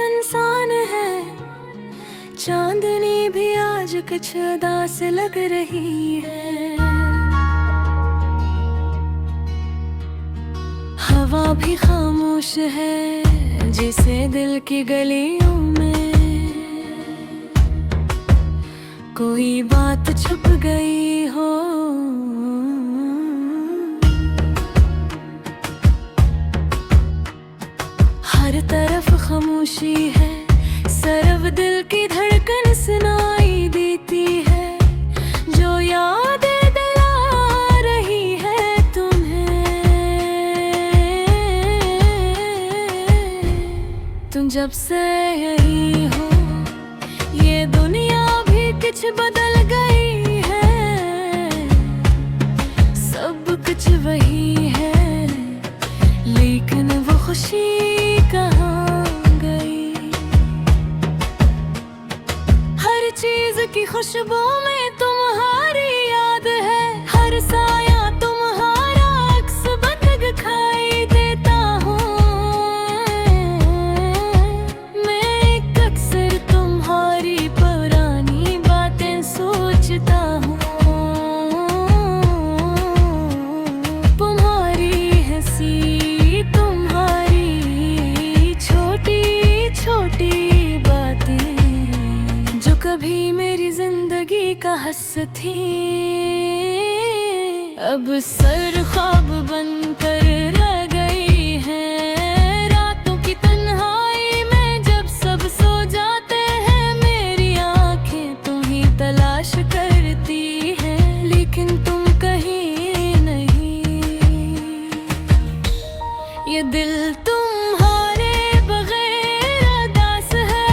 इंसान है। चांदनी भी आज कुछ उदास लग रही है। हवा भी खामोश है जिसे दिल की गलियों में कोई बात छुप गई हो। हर तरफ खामोशी है, सिर्फ दिल की धड़कन सुनाई देती है, जो यादें दिला रही है तुम्हें। तुम जब से यही हो, ये दुनिया भी कुछ बदल गई है। सब कुछ वही है, लेकिन वो खुशी कहाँ गई। हर चीज की खुशबू में तुम्हारी याद है, हर साया तुम्हारा अक्स बन दिखाई देता हूँ। मैं अक्सर तुम्हारी पुरानी बातें सोचता हूँ। तुम्हारी हंसी, कभी मेरी जिंदगी का हंस थी, अब सर ख्वाब बनकर रह गई है। रातों की तन्हाई में जब सब सो जाते हैं, मेरी आंखें तुम्हें तलाश करती हैं, लेकिन तुम कहीं नहीं। ये दिल तुम्हारे बगैर उदास है,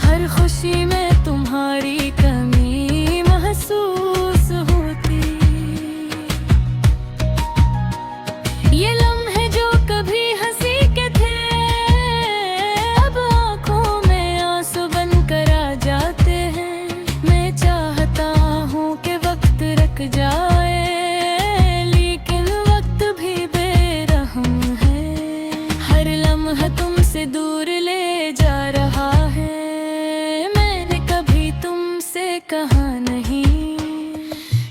हर खुशी में तुम्हारी कमी महसूस होती। ये लम्हे जो कभी हंसी के थे, अब आंखों में आंसू बनकर आ जाते हैं। मैं चाहता हूँ कि वक्त रुक जाए, लेकिन वक्त भी बेरहम है। हर लम्हा तुमसे दूर ले जा रहा है, कहा नहीं,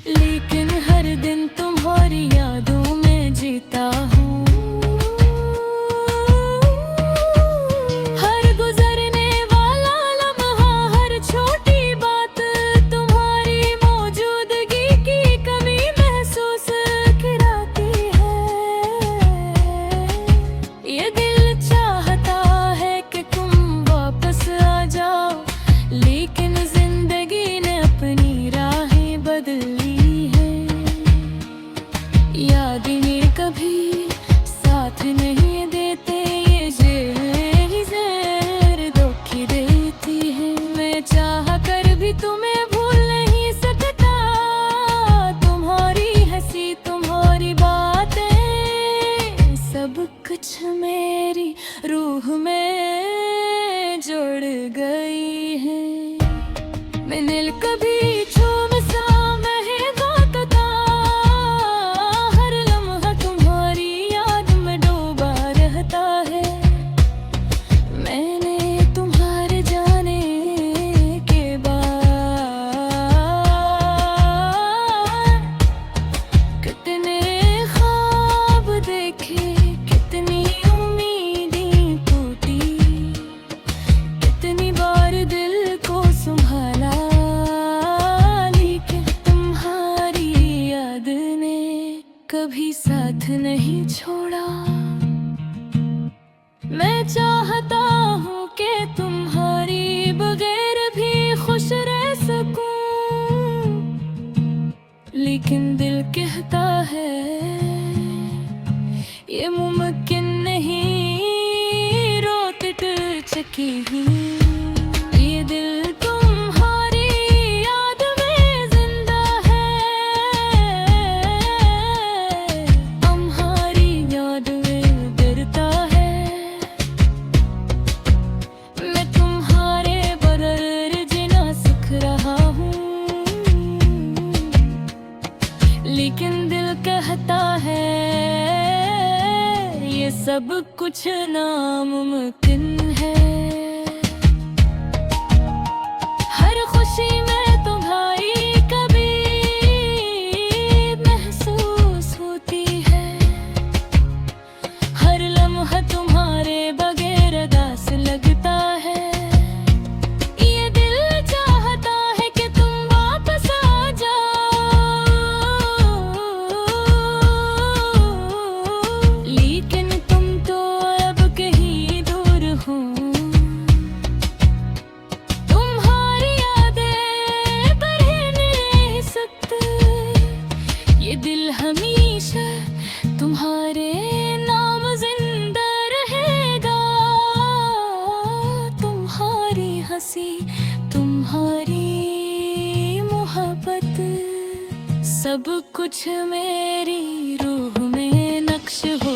लेकिन हर दिन तुम्हारी यादों में जीता हूँ। हर गुजरने वाला लम्हा, हर छोटी बात तुम्हारी मौजूदगी की कमी महसूस कराती है। ये दिल चाहता है कि तुम वापस आ जाओ, लेकिन बदली है। यादें कभी साथ नहीं देते, ये ज़हर धोखे देती है। मैं चाह कर भी तुम्हें भूल नहीं सकता, तुम्हारी हंसी, तुम्हारी बातें, सब कुछ मेरी रूह में जुड़ गई है। मैंने कभी कभी साथ नहीं छोड़ा। मैं चाहता हूँ कि तुम्हारी बगैर भी खुश रह सकूं, लेकिन दिल कहता है ये मुमकिन नहीं। रोते टूट चुकी हूँ, ये दिल लेकिन दिल कहता है ये सब कुछ नामुमकिन है। हर खुशी में तुम्हारी कभी महसूस होती है, हर लम्हा तुम्हारे बगैर उदास लगता है। ये दिल चाहता है कि तुम वापस आ जाओ, लेकिन तुम तो अब कहीं दूर हो। तुम्हारी यादें पर नहीं सकते, ये दिल हमेशा तुम्हारे नाम जिंदा रहेगा। तुम्हारी हंसी, तुम्हारी मोहब्बत, सब कुछ मेरी रूह में नक्श हो